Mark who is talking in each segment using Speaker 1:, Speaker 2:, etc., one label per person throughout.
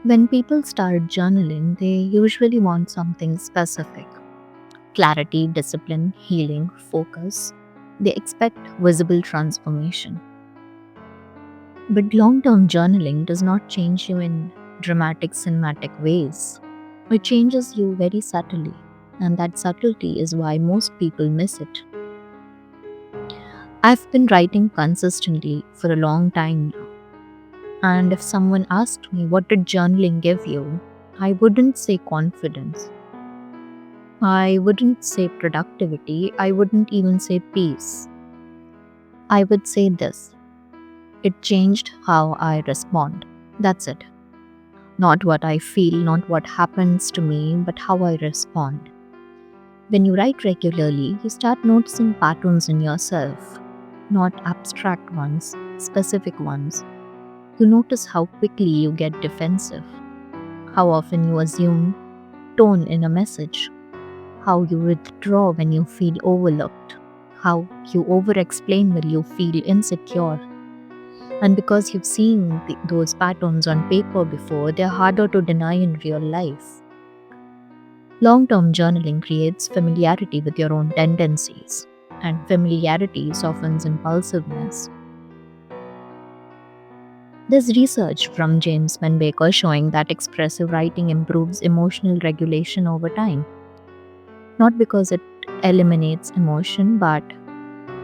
Speaker 1: When people start journaling, they usually want something specific: clarity, discipline, healing, focus. They expect visible transformation. But long term journaling does not change you in dramatic, cinematic ways. It changes you very subtly, and that subtlety is why most people miss it. I've been writing consistently for a long time now, and if someone asked me what did journaling give you, I wouldn't say confidence. I wouldn't say productivity. I wouldn't even say peace. I would say this: it changed how I respond. That's it. Not what I feel, not what happens to me, but how I respond. When you write regularly, you start noticing patterns in yourself, not abstract ones, specific ones. You notice how quickly you get defensive, how often you assume tone in a message, how you withdraw when you feel overlooked, how you over explain when you feel insecure. And because you've seen those patterns on paper before, they're harder to deny in real life. Long term journaling creates familiarity with your own tendencies, and familiarity softens impulsiveness. There's research from James Penbaker showing that expressive writing improves emotional regulation over time, not because it eliminates emotion, but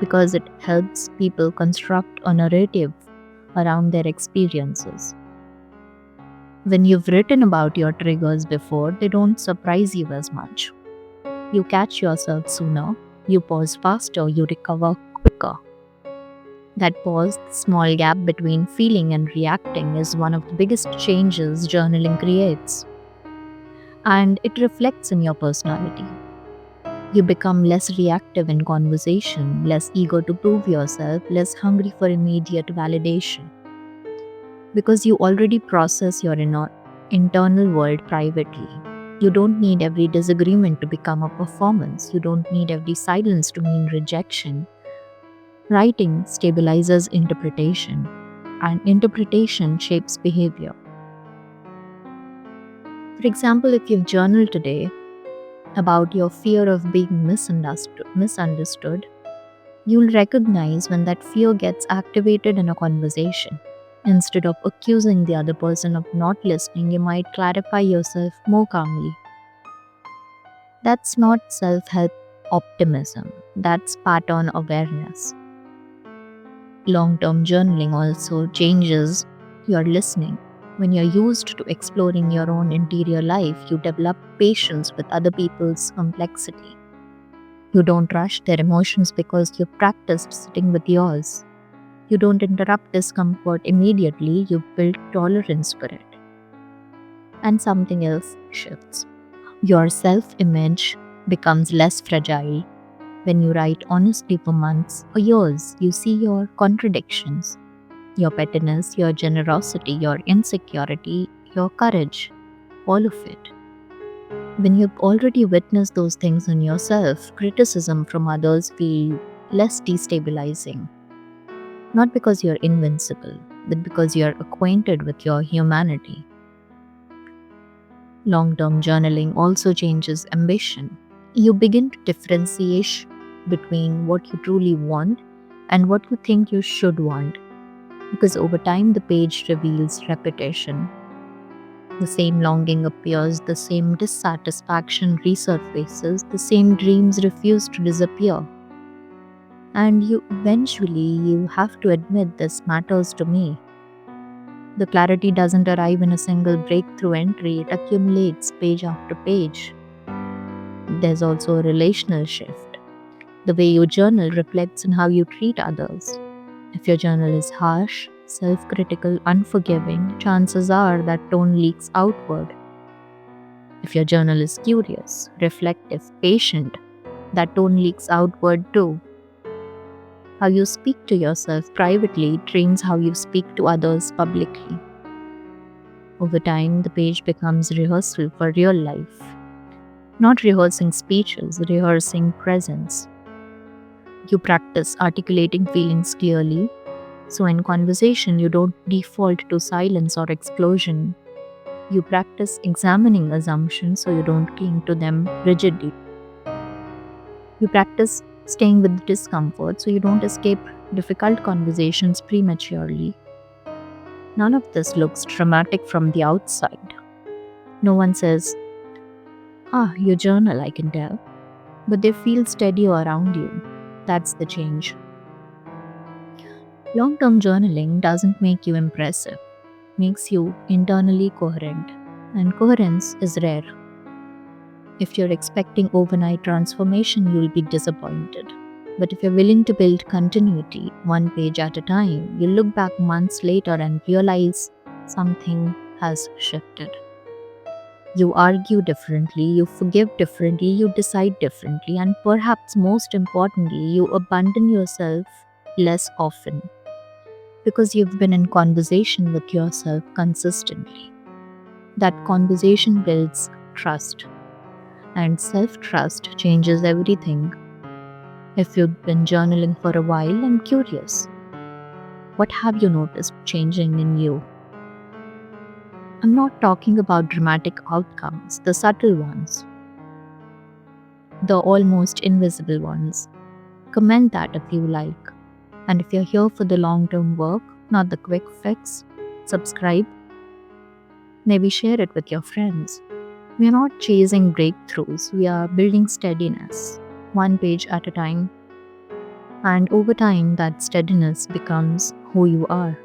Speaker 1: because it helps people construct a narrative around their experiences. When you've written about your triggers before, they don't surprise you as much. You catch yourself sooner, you pause faster, you recover quicker. That pause, the small gap between feeling and reacting, is one of the biggest changes journaling creates. And it reflects in your personality. You become less reactive in conversation, less eager to prove yourself, less hungry for immediate validation. Because you already process your internal world privately. You don't need every disagreement to become a performance. You don't need every silence to mean rejection. Writing stabilizes interpretation, and interpretation shapes behavior. For example, if you've journaled today about your fear of being misunderstood, you'll recognize when that fear gets activated in a conversation. Instead of accusing the other person of not listening, you might clarify yourself more calmly. That's not self help optimism, that's pattern awareness. Long term journaling also changes your listening. When you're used to exploring your own interior life, you develop patience with other people's complexity. You don't rush their emotions because you've practiced sitting with yours. You don't interrupt discomfort immediately, you build tolerance for it. And something else shifts. Your self image becomes less fragile. When you write honestly for months or years, you see your contradictions, your pettiness, your generosity, your insecurity, your courage, all of it. When you've already witnessed those things in yourself, criticism from others feel less destabilizing. Not because you're invincible, but because you're acquainted with your humanity. Long term journaling also changes ambition. You begin to differentiate between what you truly want and what you think you should want, because over time the page reveals repetition. The same longing appears, the same dissatisfaction resurfaces, the same dreams refuse to disappear. And you have to admit this matters to me. The clarity doesn't arrive in a single breakthrough entry, it accumulates page after page. There's also a relational shift. The way you journal reflects on how you treat others. If your journal is harsh, self critical, unforgiving, chances are that tone leaks outward. If your journal is curious, reflective, patient, that tone leaks outward too. How you speak to yourself privately trains how you speak to others publicly. Over time, the page becomes rehearsal for real life. Not rehearsing speeches, rehearsing presence. You practice articulating feelings clearly, so in conversation you don't default to silence or explosion. You practice examining assumptions so you don't cling to them rigidly. You practice staying with discomfort so you don't escape difficult conversations prematurely. None of this looks dramatic from the outside. No one says, you journal, I can tell. But they feel steady around you. That's the change. Long term journaling doesn't make you impressive, makes you internally coherent. And coherence is rare. If you're expecting overnight transformation, you'll be disappointed. But if you're willing to build continuity, one page at a time, you look back months later and realize something has shifted. You argue differently, you forgive differently, you decide differently, and perhaps most importantly, you abandon yourself less often because you've been in conversation with yourself consistently. That conversation builds trust, and self trust changes everything. If you've been journaling for a while, I'm curious. What have you noticed changing in you? I'm not talking about dramatic outcomes, the subtle ones, the almost invisible ones. Comment that if you like. And if you're here for the long term work, not the quick fix, subscribe. Maybe share it with your friends. We are not chasing breakthroughs, we are building steadiness, one page at a time. And over time, that steadiness becomes who you are.